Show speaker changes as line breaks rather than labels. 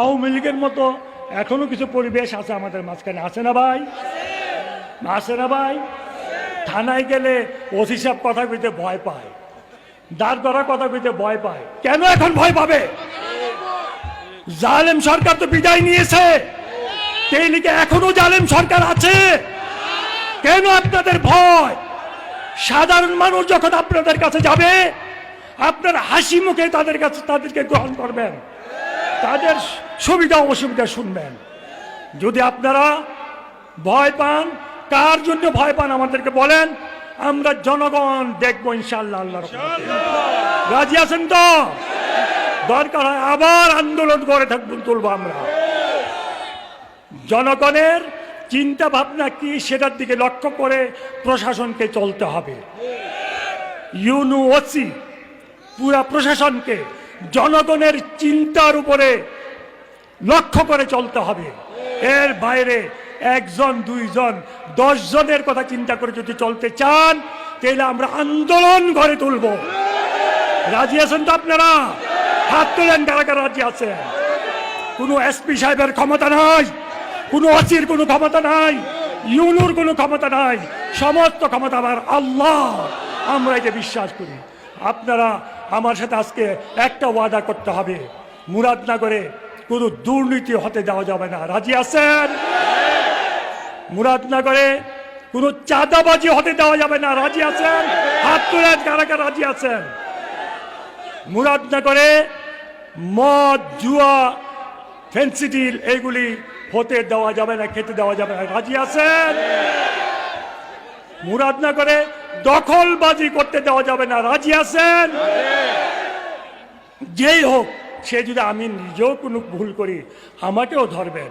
আওয়ামী লীগের মতো এখনো কিছু পরিবেশ আছে আমাদের মাঝখানে, আছে না ভাই? আছে না ভাই? থানায় গেলে ওসি সাহেব কথা কইতে ভয় পায়, দাঁড় করা কথা কইতে ভয় পায়। কেন এখন ভয় পাবে? জালেম সরকার তো বিদায় নিয়েছে, সেই লিগে এখনো জালেম সরকার আছে। কেন আপনাদের ভয়? সাধারণ মানুষ যখন আপনাদের কাছে যাবে, আপনার হাসি মুখে তাদেরকে গ্রহণ করবেন, তাদের সুবিধা অসুবিধা শুনবেন। যদি আপনারা ভয় পান, কার জন্য ভয় পান আমাদেরকে বলেন, আমরা জনগণ দেখবো ইনশাআল্লাহ। আল্লাহর রাজি আছেন তো? দরকার হয় আবার আন্দোলন করে তুলবো আমরা। জনগণের চিন্তা ভাবনা কি সেটার দিকে লক্ষ্য করে প্রশাসনকে চলতে হবে। ওসি পুরা প্রশাসনকে জনগণের চিন্তার উপরে লক্ষ্য করে চলতে হবে। এর বাইরে একজন, দুইজন, 10 জনের কথা চিন্তা করে যদি চলতে চান, তাহলে আমরা আন্দোলন গড়ে তুলব। রাজি আছেন তো আপনারা? হাত তোলেন কারা কারা রাজি আছেন। কোনো এসপি সাহেবের ক্ষমতা নাই, কোনো ওসির কোনো ক্ষমতা নাই, ইউনুর কোনো ক্ষমতা নাই, সমস্ত ক্ষমতা আমার আল্লাহ। আমরা একে বিশ্বাস করি। আপনারা আমার সাথে আজকে একটা ওয়াদা করতে হবে, মুরাদনগরে কোনো দুর্নীতি হতে দেওয়া যাবে না। রাজি আছেন? মুরাদনগরে কোনো চাঁদাবাজি হতে দেওয়া যাবে না। রাজি আছেন? হাত তোলেন কারা কারা রাজি আছেন। মুরাদনগরে মদ, জুয়া, ফেন্সিডিল এগুলি হতে দেওয়া যাবে না, খেতে দেওয়া যাবে না। রাজি আছেন? মুরাদনগরে দখলবাজি করতে দেওয়া যাবে না। রাজি আছেন? যেই হোক, সে যদি আমি নিজেও কোনো ভুল করি, আমাকেও ধরবেন।